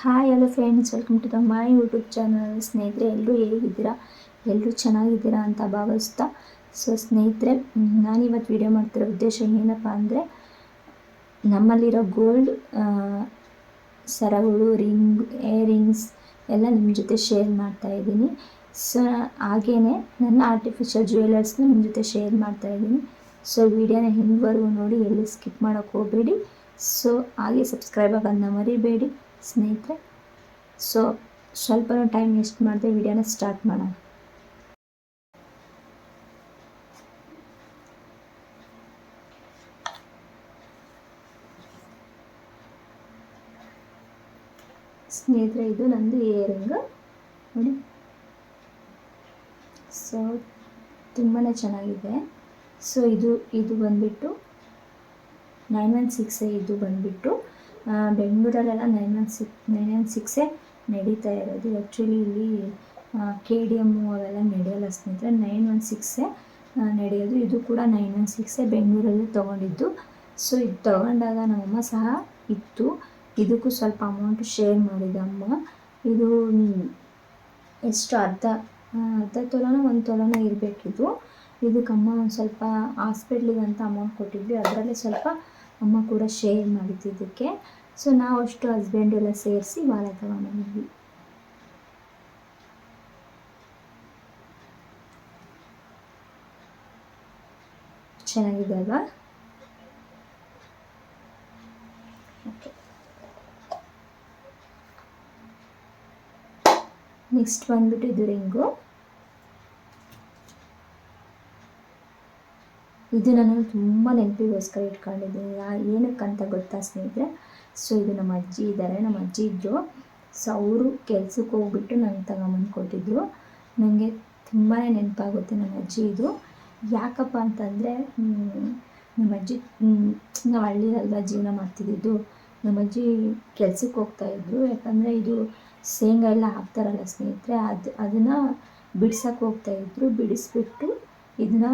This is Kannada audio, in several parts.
Hi hello friends, welcome to the my YouTube channel. ಸ್ನೇಹಿತರೆ, ಎಲ್ಲರೂ ಹೇಗಿದ್ದೀರಾ? ಎಲ್ಲರೂ ಚೆನ್ನಾಗಿದ್ದೀರಾ ಅಂತ ಭಾವಿಸ್ತಾ. ಸ್ನೇಹಿತರೆ, ನಾನಿವತ್ತು ವಿಡಿಯೋ ಮಾಡ್ತಿರೋ ಉದ್ದೇಶ ಏನಪ್ಪ ಅಂದರೆ, ನಮ್ಮಲ್ಲಿರೋ ಗೋಲ್ಡ್ ಸರಗಳು, ಇಯರಿಂಗ್ಸ್ ಎಲ್ಲ ನಿಮ್ಮ ಜೊತೆ ಶೇರ್ ಮಾಡ್ತಾಯಿದ್ದೀನಿ. ಹಾಗೇ ನನ್ನ ಆರ್ಟಿಫಿಷಿಯಲ್ ಜ್ಯುವೆಲರ್ಸ್ನ ನಿಮ್ಮ ಜೊತೆ ಶೇರ್ ಮಾಡ್ತಾಯಿದ್ದೀನಿ. ವಿಡಿಯೋನ ಹಿಂದವರೆಗೂ ನೋಡಿ, ಎಲ್ಲಿ ಸ್ಕಿಪ್ ಮಾಡೋಕ್ಕೆ ಹೋಗಬೇಡಿ. ಹಾಗೆ ಸಬ್ಸ್ಕ್ರೈಬ್ ಆಗೋದನ್ನ ಮರಿಬೇಡಿ ಸ್ನೇಹಿತರೆ. ಸ್ವಲ್ಪ ಟೈಮ್ ವೇಸ್ಟ್ ಮಾಡದೆ ವಿಡಿಯೋನ ಸ್ಟಾರ್ಟ್ ಮಾಡೋಣ. ಸ್ನೇಹಿತರೆ, ಇದು ನಂದು ಇಯರಿಂಗ್ ನೋಡಿ. ತುಂಬಾ ಚೆನ್ನಾಗಿದೆ. ಇದು ಬಂದುಬಿಟ್ಟು 916. ಇದು ಬಂದುಬಿಟ್ಟು ಬೆಂಗಳೂರಲ್ಲೆಲ್ಲ 916 ನಡೀತಾ ಇರೋದು. ಆ್ಯಕ್ಚುಲಿ ಇಲ್ಲಿ KDM ಅವೆಲ್ಲ ನಡೆಯೋಲ್ಲ ಸ್ನೇಹಿತರೆ, 916 ನಡೆಯೋದು. ಇದು ಕೂಡ 916 ಬೆಂಗಳೂರಲ್ಲಿ ತೊಗೊಂಡಿದ್ದು. ಇದು ತೊಗೊಂಡಾಗ ನಮ್ಮಮ್ಮ ಸಹ ಇತ್ತು. ಇದಕ್ಕೂ ಸ್ವಲ್ಪ ಅಮೌಂಟು ಶೇರ್ ಮಾಡಿದ ಅಮ್ಮ. ಇದು ಎಷ್ಟು ಅರ್ಧ ತೊಲನೋ 1 ತೊಲನೋ ಇರಬೇಕಿದು. ಇದಕ್ಕಮ್ಮ ಒಂದು ಸ್ವಲ್ಪ ಹಾಸ್ಪಿಟ್ಲಿಗೆ ಅಂತ ಅಮೌಂಟ್ ಕೊಟ್ಟಿದ್ವಿ, ಅದರಲ್ಲೇ ಸ್ವಲ್ಪ ಅಮ್ಮ ಕೂಡ ಶೇರ್ ಮಾಡಿದ್ದು ಇದಕ್ಕೆ. ನಾವು ಅಷ್ಟು ಹಸ್ಬೆಂಡ್ ಎಲ್ಲ ಸೇರಿಸಿ ಬಾಲ ತಗೊಂಡಿದ್ವಿ. ಚೆನ್ನಾಗಿದೆ ಅಲ್ವಾ? ನೆಕ್ಸ್ಟ್ ಬಂದ್ಬಿಟ್ಟು ಇದು ರಿಂಗು. ಇದು ನಾನು ತುಂಬ ನೆನಪಿಗೋಸ್ಕರ ಇಟ್ಕೊಂಡಿದ್ದೀನಿ. ಏನಕ್ಕಂತ ಗೊತ್ತಾ ಸ್ನೇಹಿತರೆ? ಇದು ನಮ್ಮ ಅಜ್ಜಿ ಇದ್ದಾರೆ, ನಮ್ಮ ಅಜ್ಜಿ ಇದ್ದರು. ಅವರು ಕೆಲ್ಸಕ್ಕೆ ಹೋಗ್ಬಿಟ್ಟು ನನಗೆ ತಗೊಂಬಂದು ಕೊಟ್ಟಿದ್ರು. ನನಗೆ ತುಂಬಾ ನೆನಪಾಗುತ್ತೆ ನಮ್ಮ ಅಜ್ಜಿ. ಇದು ಯಾಕಪ್ಪ ಅಂತಂದರೆ, ನಮ್ಮ ಅಜ್ಜಿ, ನಾವು ಹಳ್ಳಿಯಲ್ವ ಜೀವನ ಮಾಡ್ತಿದ್ದಿದ್ದು. ನಮ್ಮ ಅಜ್ಜಿ ಕೆಲ್ಸಕ್ಕೆ ಹೋಗ್ತಾಯಿದ್ರು. ಯಾಕಂದರೆ ಇದು ಶೇಂಗಾ ಎಲ್ಲ ಹಾಕ್ತಾರಲ್ಲ ಸ್ನೇಹಿತರೆ, ಅದನ್ನು ಬಿಡ್ಸಕ್ಕೆ ಹೋಗ್ತಾಯಿದ್ರು. ಬಿಡಿಸ್ಬಿಟ್ಟು ಇದನ್ನ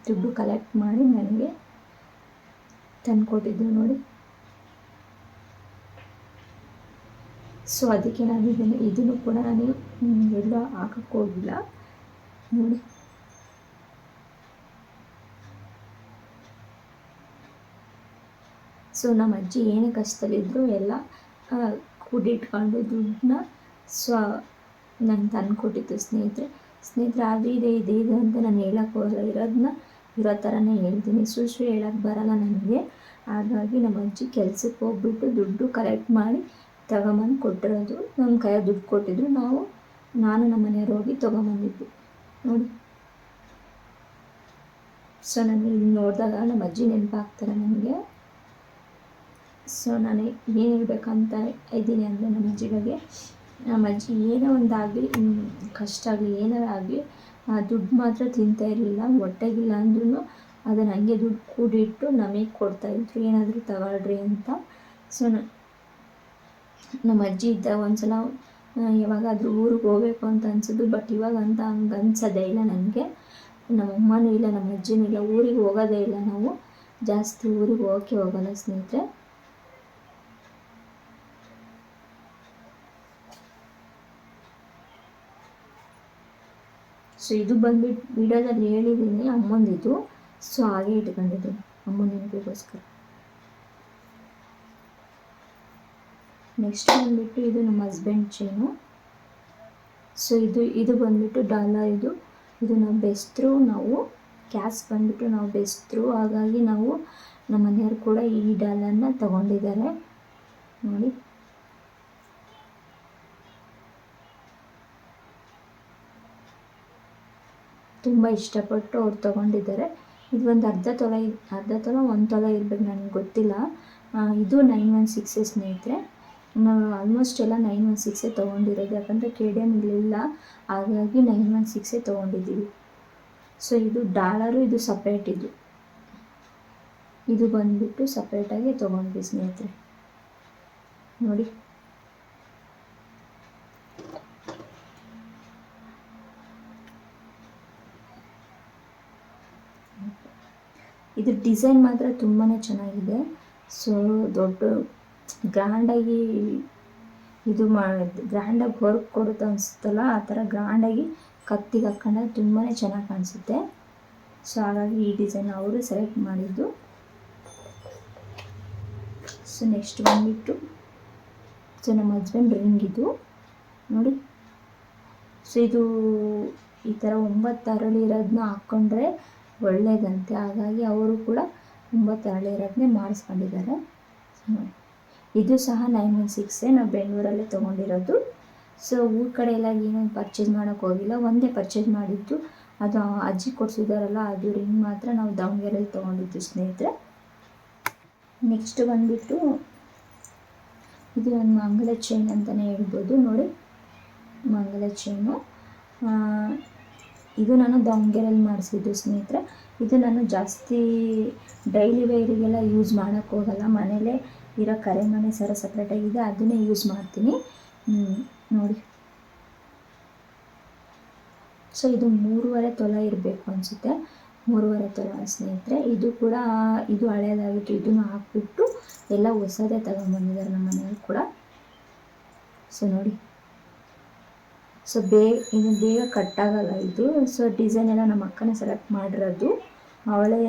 ದುಡ್ಡು ಕಲೆಕ್ಟ್ ಮಾಡಿ ನನಗೆ ತಂದುಕೊಟ್ಟಿದ್ರು ನೋಡಿ. ಅದಕ್ಕೆ ನಾನು ಇದನ್ನು ಕೂಡ ನಾನು ಎಲ್ಲ ಹಾಕಕ್ಕೆ ಹೋಗಿಲ್ಲ ನೋಡಿ. ನಮ್ಮ ಅಜ್ಜಿ ಏನೇ ಕಷ್ಟದಲ್ಲಿದ್ದರೂ ಎಲ್ಲ ಕೂಡಿಟ್ಕೊಂಡು ದುಡ್ಡನ್ನ ನಂಗೆ ತಂದುಕೊಟ್ಟಿತ್ತು ಸ್ನೇಹಿತರೆ. ಅದು ಇದೆ ಅಂತ ನಾನು ಹೇಳಕ್ಕೆ ಹೋಗಲ್ಲ. ಇರೋದನ್ನ ಇರೋ ಥರನೇ ಹೇಳ್ತೀನಿ. ಸುಳ್ಳು ಹೇಳಕ್ಕೆ ಬರಲ್ಲ ನನಗೆ. ಹಾಗಾಗಿ ನಮ್ಮ ಅಜ್ಜಿ ಕೆಲ್ಸಕ್ಕೆ ಹೋಗ್ಬಿಟ್ಟು ದುಡ್ಡು ಕಲೆಕ್ಟ್ ಮಾಡಿ ತಗೊಂಬಂದು ಕೊಟ್ಟಿರೋದು. ನಮ್ಮ ಕೈಯಾಗ ದುಡ್ಡು ಕೊಟ್ಟಿದ್ರು, ನಾನು ನಮ್ಮ ಮನೆಯವ್ರು ಹೋಗಿ ತೊಗೊಂಬಂದಿದ್ವಿ ನೋಡಿ. ನನಗೆ ಇಲ್ಲಿ ನೋಡಿದಾಗ ನಮ್ಮ ಅಜ್ಜಿ ನೆನಪಾಗ್ತಾರೆ ನನಗೆ. ನಾನು ಏನು ಹೇಳ್ಬೇಕಂತ ಇದ್ದೀನಿ ಅಂದರೆ, ನಮ್ಮ ಅಜ್ಜಿ ಬಗ್ಗೆ, ನಮ್ಮ ಅಜ್ಜಿ ಏನೋ ಒಂದಾಗಲಿ, ಕಷ್ಟ ಆಗಲಿ ಏನಾರು ಆಗಲಿ, ದುಡ್ಡು ಮಾತ್ರ ತಿಂತಾ ಇರಲಿಲ್ಲ. ಹೊಟ್ಟೆಗಿಲ್ಲ ಅಂದ್ರೂ ಅದನ್ನು ಹಂಗೆ ದುಡ್ಡು ಕೂಡಿಟ್ಟು ನಮಗೆ ಕೊಡ್ತಾಯಿದ್ರು, ಏನಾದರೂ ತಗೊಳ್ರಿ ಅಂತ. ನಮ್ಮ ಅಜ್ಜಿ ಇದ್ದಾಗ ಒಂದ್ಸಲ ಯಾವಾಗಾದರೂ ಊರಿಗೆ ಹೋಗ್ಬೇಕು ಅಂತ ಅನ್ಸಿದ್ದು. ಬಟ್ ಇವಾಗಂತ ಹಂಗೆ ಅನ್ಸೋದೇ ಇಲ್ಲ ನನಗೆ. ನಮ್ಮಮ್ಮನೂ ಇಲ್ಲ, ನಮ್ಮ ಅಜ್ಜಿನೂ ಇಲ್ಲ. ಊರಿಗೆ ಹೋಗೋದೇ ಇಲ್ಲ ನಾವು. ಜಾಸ್ತಿ ಊರಿಗೆ ಹೋಗಲ್ಲ ಸ್ನೇಹಿತರೆ. ಇದು ಬಂದ್ಬಿಟ್ಟು ವಿಡಿಯೋದಲ್ಲಿ ಹೇಳಿದ್ದೀನಿ ಅಮ್ಮಂದಿದ್ದು. ಹಾಗೆ ಇಟ್ಕೊಂಡಿದ್ದೀನಿ ಅಮ್ಮನ ನೆನಪಿಗೋಸ್ಕರ. ನೆಕ್ಸ್ಟ್ ಬಂದ್ಬಿಟ್ಟು ಇದು ನಮ್ಮ ಹಸ್ಬೆಂಡ್ ಚೈನು. ಇದು ಬಂದ್ಬಿಟ್ಟು ಡಾಲರ್. ಇದು ನಾವು ಬೆಸ್ತರು. ನಾವು ಕ್ಯಾಸ್ಟ್ ಬಂದ್ಬಿಟ್ಟು ನಾವು ಬೆಸ್ತರು. ಹಾಗಾಗಿ ನಾವು ನಮ್ಮ ಮನೆಯವ್ರು ಕೂಡ ಈ ಡಾಲರ್ನ ತಗೊಂಡಿದ್ದಾರೆ ನೋಡಿ. ತುಂಬ ಇಷ್ಟಪಟ್ಟು ಅವ್ರು ತೊಗೊಂಡಿದ್ದಾರೆ. ಇದು ಒಂದು ಅರ್ಧ ತೊಲ 1 ತೊಲ ಇರಬೇಕು, ನನಗೆ ಗೊತ್ತಿಲ್ಲ. ಇದು 916 ಸ್ನೇಹಿತರೆ. ನಾವು ಆಲ್ಮೋಸ್ಟ್ ಎಲ್ಲ 916 ತೊಗೊಂಡಿರೋದು. ಯಾಕಂದರೆ KDM ಇರಲಿಲ್ಲ, ಹಾಗಾಗಿ 916 ತೊಗೊಂಡಿದ್ದೀವಿ. ಇದು ಡಾಲರು, ಇದು ಸಪ್ರೇಟ್. ಇದು ಬಂದುಬಿಟ್ಟು ಸಪ್ರೇಟಾಗಿ ತೊಗೊಂಡ್ವಿ ಸ್ನೇಹಿತರೆ ನೋಡಿ. ಇದು ಡಿಸೈನ್ ಮಾತ್ರ ತುಂಬಾ ಚೆನ್ನಾಗಿದೆ. ದೊಡ್ಡ ಗ್ರ್ಯಾಂಡಾಗಿ ಇದು ಗ್ರ್ಯಾಂಡಾಗಿ ವರ್ಕ್ ಕೊಡುತ್ತೆ ಅನಿಸುತ್ತಲ್ಲ, ಆ ಥರ ಗ್ರ್ಯಾಂಡಾಗಿ ಕತ್ತಿಗೆ ಹಾಕ್ಕೊಂಡ್ರೆ ತುಂಬಾ ಚೆನ್ನಾಗಿ ಕಾಣಿಸುತ್ತೆ. ಸೊ ಹಾಗಾಗಿ ಈ ಡಿಸೈನ್ ಅವರು ಸೆಲೆಕ್ಟ್ ಮಾಡಿದ್ದು. ಸೊ ನೆಕ್ಸ್ಟ್ ಬಂದುಬಿಟ್ಟು ಸೊ ನಮ್ಮ ಹಸ್ಬೆಂಡ್ ರಿಂಗ್ ಇದು ನೋಡಿ. ಸೊ ಇದು ಈ ಥರ 9 ಅರಳು ಇರೋದನ್ನ ಹಾಕ್ಕೊಂಡ್ರೆ ಒಳ್ಳೇದಂತೆ, ಹಾಗಾಗಿ ಅವರು ಕೂಡ 9 ಅರಳು ಇರೋದನ್ನೇ ಮಾಡಿಸ್ಕೊಂಡಿದ್ದಾರೆ. ಇದು ಸಹ 916 ನಾವು ಬೆಂಗಳೂರಲ್ಲೇ ತೊಗೊಂಡಿರೋದು. ಸೊ ಊರ ಕಡೆ ಎಲ್ಲ ಏನೇನು ಪರ್ಚೇಸ್ ಮಾಡೋಕ್ಕೆ ಹೋಗಿಲ್ಲ, ಒಂದೇ ಪರ್ಚೇಸ್ ಮಾಡಿದ್ದು, ಅದು ಅಜ್ಜಿ ಕೊಡಿಸಿದಾರಲ್ಲ ಅದು ರಿಂಗ್ ಮಾತ್ರ ನಾವು ದಾವಣಗೆರೆಯಲ್ಲಿ ತೊಗೊಂಡಿದ್ದು ಸ್ನೇಹಿತರೆ. ನೆಕ್ಸ್ಟ್ ಬಂದುಬಿಟ್ಟು ಇದು ಒಂದು ಮಂಗಲ ಚೈನ್ ಅಂತಲೇ ಹೇಳ್ಬೋದು ನೋಡಿ, ಮಂಗಲ ಚೈನು. ಇದು ನಾನು ದಾವಣಗೆರೆಯಲ್ಲಿ ಮಾಡಿಸಿದ್ದು ಸ್ನೇಹಿತರೆ. ಇದು ನಾನು ಜಾಸ್ತಿ ಡೈಲಿ ವೇರಿಗೆಲ್ಲ ಯೂಸ್ ಮಾಡೋಕ್ಕೆ ಹೋಗಲ್ಲ, ಮನೇಲೇ ಇರೋ ಕರೆಮಣೆ ಸರ ಸಪ್ರೇಟಾಗಿದೆ, ಅದನ್ನೇ ಯೂಸ್ ಮಾಡ್ತೀನಿ ನೋಡಿ. ಸೊ ಇದು 3.5 ತೊಲೆ ಇರಬೇಕು ಅನಿಸುತ್ತೆ, 3.5 ತೊಲೆ ಸ್ನೇಹಿತರೆ. ಇದು ಕೂಡ ಇದು ಹಳೇದಾಗಿತ್ತು, ಇದನ್ನು ಹಾಕ್ಬಿಟ್ಟು ಎಲ್ಲ ಹೊಸದೇ ತಗೊಂಡ್ಬಂದಿದ್ದಾರೆ ನಮ್ಮ ಮನೆಯಲ್ಲಿ ಕೂಡ. ಸೊ ನೋಡಿ, ಸೊ ಇದು ಬೇಗ ಕಟ್ಟಾಗಲ್ಲ ಇದು. ಸೊ ಡಿಸೈನ್ ಎಲ್ಲ ನಮ್ಮ ಅಕ್ಕನೇ ಸೆಲೆಕ್ಟ್ ಮಾಡಿರೋದು, ಅವಳೇ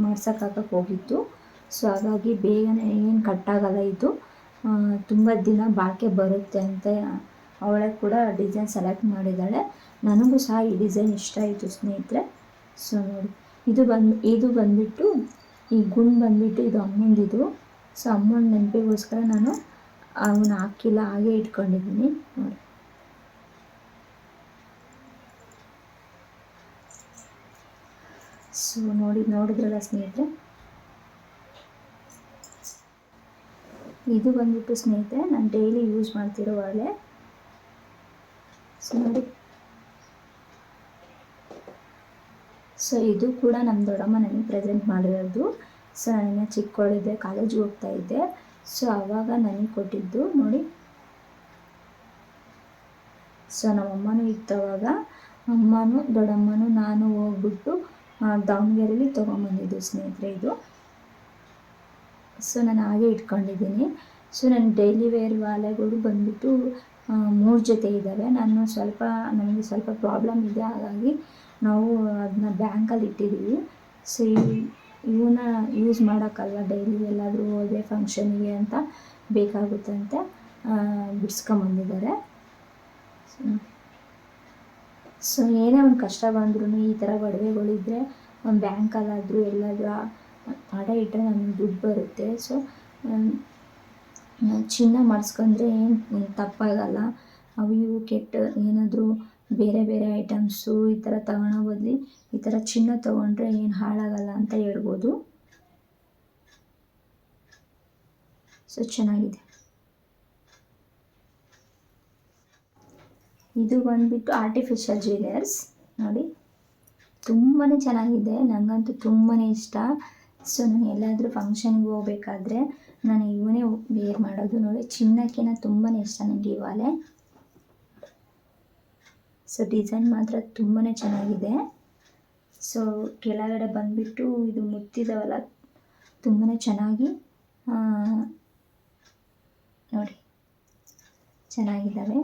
ಮಾಡ್ಸೋಕೆ ಹೋಗಿತ್ತು. ಸೊ ಹಾಗಾಗಿ ಬೇಗನೆ ಏನು ಕಟ್ಟಾಗಲ್ಲ ಇದು, ತುಂಬ ದಿನ ಬಾಳಿಕೆ ಬರುತ್ತೆ ಅಂತ ಅವಳೇ ಕೂಡ ಡಿಸೈನ್ ಸೆಲೆಕ್ಟ್ ಮಾಡಿದ್ದಾಳೆ. ನನಗೂ ಸಹ ಈ ಡಿಸೈನ್ ಇಷ್ಟ ಆಯಿತು ಸ್ನೇಹಿತರೆ. ಸೊ ನೋಡಿ, ಇದು ಬಂದುಬಿಟ್ಟು ಈ ಗುಂಡು ಬಂದುಬಿಟ್ಟು ಇದು ಅಮ್ಮಂದಿದು. ಸೊ ಅಮ್ಮನ ನೆನಪಿಗೋಸ್ಕರ ನಾನು ಅವನ್ನ ಹಾಕಿಲ್ಲ, ಹಾಗೆ ಇಟ್ಕೊಂಡಿದ್ದೀನಿ ನೋಡಿ. ಸೊ ನೋಡಿದ್ರಲ್ಲ ಸ್ನೇಹಿತರೆ, ಇದು ಬಂದುಬಿಟ್ಟು ಸ್ನೇಹಿತರೆ ನಾನು ಡೈಲಿ ಯೂಸ್ ಮಾಡ್ತಿರೋ ಒಲೆ. ಸೊ ನೋಡಿ, ಸೊ ಇದು ಕೂಡ ನಮ್ಮ ದೊಡ್ಡಮ್ಮ ನನಗೆ ಪ್ರೆಸೆಂಟ್ ಮಾಡಿರೋದು. ಸೊ ನಾನಿನ್ನು ಚಿಕ್ಕವಳಿದ್ದೆ, ಕಾಲೇಜಿಗೆ ಹೋಗ್ತಾಯಿದ್ದೆ, ಸೊ ಆವಾಗ ನನಗೆ ಕೊಟ್ಟಿದ್ದು ನೋಡಿ. ಸೊ ನಮ್ಮಮ್ಮನೂ ಇತ್ತವಾಗ, ಅಮ್ಮನೂ ದೊಡ್ಡಮ್ಮನೂ ನಾನು ಹೋಗ್ಬಿಟ್ಟು ದಾವಣಗೆರೆಯಲ್ಲಿ ತೊಗೊಂಬಂದಿದ್ದು ಸ್ನೇಹಿತರೆ ಇದು. ಸೊ ನಾನು ಹಾಗೆ ಇಟ್ಕೊಂಡಿದ್ದೀನಿ. ಸೊ ನನ್ನ ಡೈಲಿ ವೇರ್ ವಾಲೆಗಳು ಬಂದುಬಿಟ್ಟು 3 ಜೊತೆ ಇದ್ದಾವೆ. ನನಗೆ ಸ್ವಲ್ಪ ಪ್ರಾಬ್ಲಮ್ ಇದೆ, ಹಾಗಾಗಿ ನಾವು ಅದನ್ನ ಬ್ಯಾಂಕಲ್ಲಿ ಇಟ್ಟಿದ್ದೀವಿ. ಸೊ ಇವನ್ನ ಯೂಸ್ ಮಾಡೋಕ್ಕಲ್ವ, ಡೈಲಿ ಎಲ್ಲಾದರೂ ಹೋದರೆ ಫಂಕ್ಷನಿಗೆ ಅಂತ ಬೇಕಾಗುತ್ತೆ ಅಂತ ಬಿಡಿಸ್ಕೊಂಬಂದಿದ್ದಾರೆ. ಸೊ ಏನೇ ಒಂದು ಕಷ್ಟ ಬಂದ್ರೂ ಈ ಥರ ಒಡವೆಗಳಿದ್ದರೆ ಒಂದು ಬ್ಯಾಂಕಲ್ಲಾದರೂ ಎಲ್ಲಾದರೂ ಅಡ ಇಟ್ಟರೆ ನಮಗೆ ದುಡ್ಡು ಬರುತ್ತೆ. ಸೊ ಚಿನ್ನ ಮಾಡಿಸ್ಕೊಂಡ್ರೆ ಏನು ತಪ್ಪಾಗಲ್ಲ. ಅವು ಇವು ಕೆಟ್ಟ ಏನಾದರೂ ಬೇರೆ ಬೇರೆ ಐಟಮ್ಸು ಈ ಥರ ತಗೊಳ್ಳೋ ಬದಲು ಈ ಥರ ಚಿನ್ನ ತೊಗೊಂಡ್ರೆ ಏನು ಹಾಳಾಗಲ್ಲ ಅಂತ ಹೇಳ್ಬೋದು. ಸೊ ಚೆನ್ನಾಗಿದೆ. ಇದು ಬಂದುಬಿಟ್ಟು ಆರ್ಟಿಫಿಷಿಯಲ್ ಜ್ಯುವೆಲರ್ಸ್ ನೋಡಿ, ತುಂಬಾ ಚೆನ್ನಾಗಿದೆ, ನನಗಂತೂ ತುಂಬಾ ಇಷ್ಟ. ಸೊ ನಾನು ಎಲ್ಲಾದರೂ ಫಂಕ್ಷನ್ಗೆ ಹೋಗ್ಬೇಕಾದ್ರೆ ನಾನು ಇವನೇ ವೇರ್ ಮಾಡೋದು ನೋಡಿ. ಚಿನ್ನಕ್ಕಿಂತ ತುಂಬಾ ಇಷ್ಟ ನನಗೆ ಈ ವಾಲೆ. ಸೊ ಡಿಸೈನ್ ಮಾತ್ರ ತುಂಬಾ ಚೆನ್ನಾಗಿದೆ. ಸೊ ಕೆಳಗಡೆ ಬಂದುಬಿಟ್ಟು ಇದು ಮುತ್ತಿದವಲ್ಲ, ತುಂಬಾ ಚೆನ್ನಾಗಿ ನೋಡಿ ಚೆನ್ನಾಗಿದ್ದಾವೆ.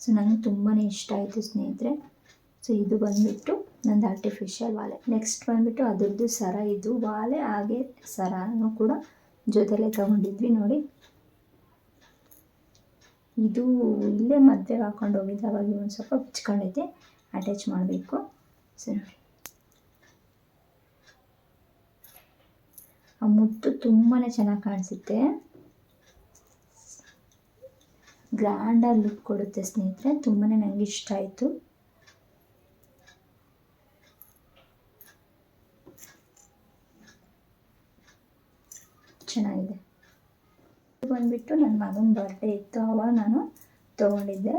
ಸೊ ನನಗೆ ತುಂಬಾ ಇಷ್ಟ ಆಯಿತು ಸ್ನೇಹಿತರೆ. ಸೊ ಇದು ಬಂದುಬಿಟ್ಟು ನಂದು ಆರ್ಟಿಫಿಷಿಯಲ್ ವಾಲೆ. ನೆಕ್ಸ್ಟ್ ಬಂದುಬಿಟ್ಟು ಅದರದ್ದು ಸರ, ಇದು ವಾಲೆ ಹಾಗೆ ಸರನೂ ಕೂಡ ಜೊತೆಲೇ ತೊಗೊಂಡಿದ್ವಿ ನೋಡಿ. ಇದು ಇಲ್ಲೇ ಮದುವೆಗೆ ಹಾಕ್ಕೊಂಡು ಹೋಗಿದ್ದೆ, ಅವಾಗ ಒಂದು ಸ್ವಲ್ಪ ಬಿಚ್ಕೊಂಡೈತೆ, ಅಟ್ಯಾಚ್ ಮಾಡಬೇಕು. ಸೊ ನೋಡಿ, ಆ ಮುತ್ತು ತುಂಬಾ ಚೆನ್ನಾಗಿ ಕಾಣಿಸುತ್ತೆ, ಗ್ರ್ಯಾಂಡಾಗಿ ಲುಕ್ ಕೊಡುತ್ತೆ ಸ್ನೇಹಿತರೆ. ತುಂಬಾ ನನಗೆ ಇಷ್ಟ ಆಯಿತು. ಚೆನ್ನಾಗಿದೆ. ಇದು ಬಂದುಬಿಟ್ಟು ನನ್ನ ಮಗನ ಬರ್ಡೇ ಇತ್ತು, ಆವಾಗ ನಾನು ತೊಗೊಂಡಿದ್ದೆ.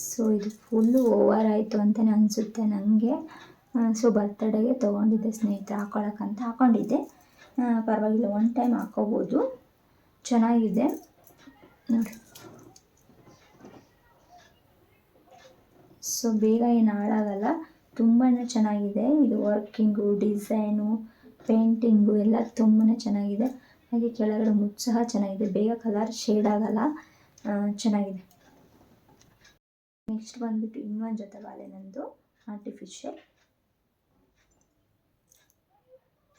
ಸೊ ಇದು ಫುಲ್ಲು ಓವರ್ ಆಯಿತು ಅಂತಲೇ ಅನಿಸುತ್ತೆ ನನಗೆ. ಸೊ ಬರ್ತಡೇಗೆ ತೊಗೊಂಡಿದ್ದೆ ಸ್ನೇಹಿತರೆ, ಹಾಕ್ಕೊಳ್ಳೋಕ್ಕಂತ ಹಾಕ್ಕೊಂಡಿದ್ದೆ. ಪರವಾಗಿಲ್ಲ, ಒನ್ ಟೈಮ್ ಹಾಕ್ಕೋಬೋದು, ಚೆನ್ನಾಗಿದೆ ನೋಡಿ. ಸೊ ಬೇಗ ಏನು ಹಾಳಾಗಲ್ಲ, ತುಂಬಾ ಚೆನ್ನಾಗಿದೆ. ಇದು ವರ್ಕಿಂಗು, ಡಿಸೈನು, ಪೇಂಟಿಂಗು ಎಲ್ಲ ತುಂಬಾ ಚೆನ್ನಾಗಿದೆ. ಹಾಗೆ ಕೆಳಗಡೆ ಮುತ್ತು ಸಹ ಚೆನ್ನಾಗಿದೆ, ಬೇಗ ಕಲರ್ ಶೇಡ್ ಆಗಲ್ಲ, ಚೆನ್ನಾಗಿದೆ. ನೆಕ್ಸ್ಟ್ ಬಂದುಬಿಟ್ಟು ಇನ್ನೊಂದು ಜೊತೆ ಬಾಲೆ ನಂದು ಆರ್ಟಿಫಿಷಿಯಲ್.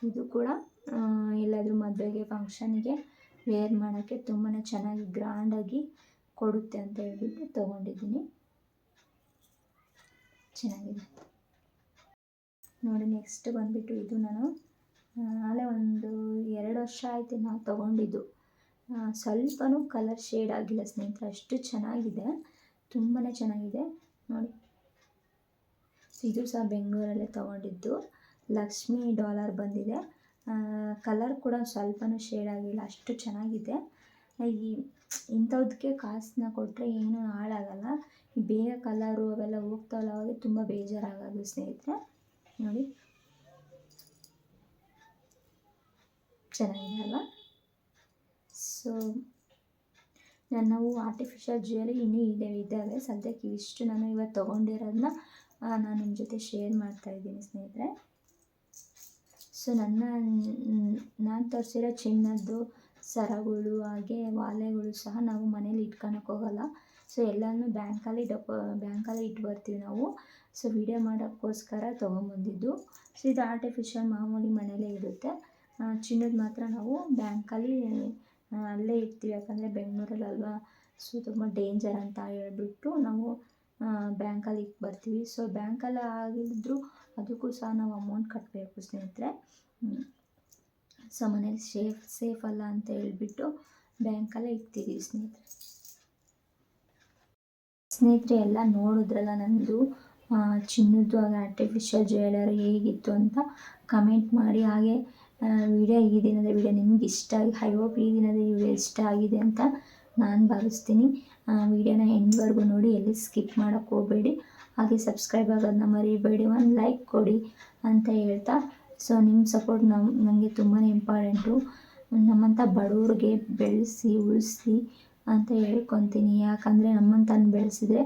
ಇದು ಕೂಡ ಎಲ್ಲಾದರೂ ಮದುವೆಗೆ ಫಂಕ್ಷನಿಗೆ ವೇರ್ ಮಾಡೋಕ್ಕೆ ತುಂಬಾ ಚೆನ್ನಾಗಿ ಗ್ರ್ಯಾಂಡಾಗಿ ಕೊಡುತ್ತೆ ಅಂತ ಹೇಳ್ಬಿಟ್ಟು ತೊಗೊಂಡಿದ್ದೀನಿ. ಚೆನ್ನಾಗಿದೆ ನೋಡಿ. ನೆಕ್ಸ್ಟ್ ಬಂದುಬಿಟ್ಟು ಇದು ನಾನು ನಾಳೆ ಒಂದು 2 ವರ್ಷ ಆಯಿತು ನಾವು ತೊಗೊಂಡಿದ್ದು. ಸ್ವಲ್ಪನೂ ಕಲರ್ ಶೇಡ್ ಆಗಿಲ್ಲ ಸ್ನೇಹಿತರೆ, ಅಷ್ಟು ಚೆನ್ನಾಗಿದೆ, ತುಂಬಾ ಚೆನ್ನಾಗಿದೆ ನೋಡಿ. ಇದು ಸಹ ಬೆಂಗಳೂರಲ್ಲೇ ತೊಗೊಂಡಿದ್ದು, ಲಕ್ಷ್ಮಿ ಡಾಲರ್ ಬಂದಿದೆ. ಕಲರ್ ಕೂಡ ಸ್ವಲ್ಪನೂ ಶೇಡ್ ಆಗಿಲ್ಲ, ಅಷ್ಟು ಚೆನ್ನಾಗಿದೆ. ಇಂಥದಕ್ಕೆ ಕಾಸನ್ನ ಕೊಟ್ಟರೆ ಏನೂ ಹಾಳಾಗಲ್ಲ, ಬೇಗ ಕಲರು ಅವೆಲ್ಲ ಹೋಗ್ತಾವಲ್ಲ, ಅವಾಗ ತುಂಬ ಬೇಜಾರಾಗೋದು ಸ್ನೇಹಿತರೆ. ನೋಡಿ ಚೆನ್ನಾಗಿದೆ ಅಲ್ಲ. ಸೊ ನಾವು ಆರ್ಟಿಫಿಷಿಯಲ್ ಜ್ಯುವೆಲರಿ ಇನ್ನೂ ಇದ್ದಾವೆ ಸದ್ಯಕ್ಕೆ. ಇವಿಷ್ಟು ನಾನು ಇವತ್ತು ತೊಗೊಂಡಿರೋದನ್ನ ನಾನು ನಿಮ್ಮ ಜೊತೆ ಶೇರ್ ಮಾಡ್ತಾಯಿದ್ದೀನಿ ಸ್ನೇಹಿತರೆ. ಸೊ ನಾನು ತರಿಸಿರೋ ಚಿನ್ನದ್ದು ಸರಗಳು ಹಾಗೆ ವಾಲೆಗಳು ಸಹ ನಾವು ಮನೇಲಿ ಇಟ್ಕೊಳಕ್ಕೆ ಹೋಗಲ್ಲ. ಸೊ ಎಲ್ಲನೂ ಬ್ಯಾಂಕಲ್ಲಿ ಇಟ್ಟು ಬರ್ತೀವಿ ನಾವು. ಸೊ ವಿಡಿಯೋ ಮಾಡೋಕ್ಕೋಸ್ಕರ ತೊಗೊಂಬಂದಿದ್ದು. ಸೊ ಇದು ಆರ್ಟಿಫಿಷಿಯಲ್ ಮಾಮೂಲಿ ಮನೇಲೇ ಇರುತ್ತೆ. ಚಿನ್ನದ ಮಾತ್ರ ನಾವು ಬ್ಯಾಂಕಲ್ಲಿ ಅಲ್ಲೇ ಇಡ್ತೀವಿ, ಯಾಕಂದರೆ ಬೆಂಗಳೂರಲ್ಲಲ್ವಾ, ಸೊ ತುಂಬ ಡೇಂಜರ್ ಅಂತ ಹೇಳ್ಬಿಟ್ಟು ನಾವು ಬ್ಯಾಂಕಲ್ಲಿ ಇಟ್ಟು ಬರ್ತೀವಿ. ಸೊ ಬ್ಯಾಂಕಲ್ಲಿ ಆಗಿದ್ದರೂ ಅದಕ್ಕೂ ಸಹ ನಾವು ಅಮೌಂಟ್ ಕಟ್ಟಬೇಕು ಸ್ನೇಹಿತರೆ. ಸೊ ಮನೇಲಿ ಸೇಫ್ ಅಲ್ಲ ಅಂತ ಹೇಳ್ಬಿಟ್ಟು ಬ್ಯಾಂಕಲ್ಲೇ ಇಡ್ತೀವಿ ಸ್ನೇಹಿತರೆ. ಎಲ್ಲ ನೋಡಿದ್ರಲ್ಲ ನಂದು ಚಿನ್ನದ್ದು ಹಾಗೆ ಆರ್ಟಿಫಿಷಿಯಲ್ ಜ್ಯುವೆಲರಿ ಹೇಗಿತ್ತು ಅಂತ ಕಮೆಂಟ್ ಮಾಡಿ. ಹಾಗೆ ಈ ದಿನದ ವಿಡಿಯೋ ನಿಮ್ಗೆ ಇಷ್ಟ ಆಗಿ, ಐ ಹೋಪ್ ಈ ದಿನದ ವಿಡಿಯೋ ಇಷ್ಟ ಆಗಿದೆ ಅಂತ ನಾನು ಭಾವಿಸ್ತೀನಿ. ವಿಡಿಯೋನ ಎಂಡ್ವರೆಗೂ ನೋಡಿ, ಎಲ್ಲಿ ಸ್ಕಿಪ್ ಮಾಡೋಕ್ಕೆ ಹೋಗಬೇಡಿ. ಹಾಗೆ ಸಬ್ಸ್ಕ್ರೈಬ್ ಆಗೋದನ್ನ ಮರಿಬೇಡಿ, ಒಂದು ಲೈಕ್ ಕೊಡಿ ಅಂತ ಹೇಳ್ತಾ. ಸೊ ನಿಮ್ಮ ಸಪೋರ್ಟ್ ನನಗೆ ತುಂಬಾ ಇಂಪಾರ್ಟೆಂಟು. ನಮ್ಮಂಥ ಬಡವ್ರಿಗೆ ಬೆಳೆಸಿ ಉಳಿಸಿ ಅಂತ ಹೇಳ್ಕೊತೀನಿ, ಯಾಕಂದರೆ ನಮ್ಮಂತನ ಬೆಳೆಸಿದ್ರೆ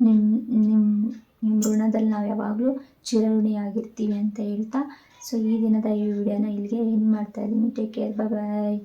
ನಿಮ್ಮ ಋಣದಲ್ಲಿ ನಾವು ಯಾವಾಗಲೂ ಚಿರಋಣಿಯಾಗಿರ್ತೀವಿ ಅಂತ ಹೇಳ್ತಾ. ಸೊ ಈ ದಿನದ ಈ ವಿಡಿಯೋನ ಇಲ್ಲಿಗೆ ಎಂಡ್ ಮಾಡ್ತಾಯಿದ್ದೀನಿ. ಟೇಕ್ ಕೇರ್, ಬಾಯ್.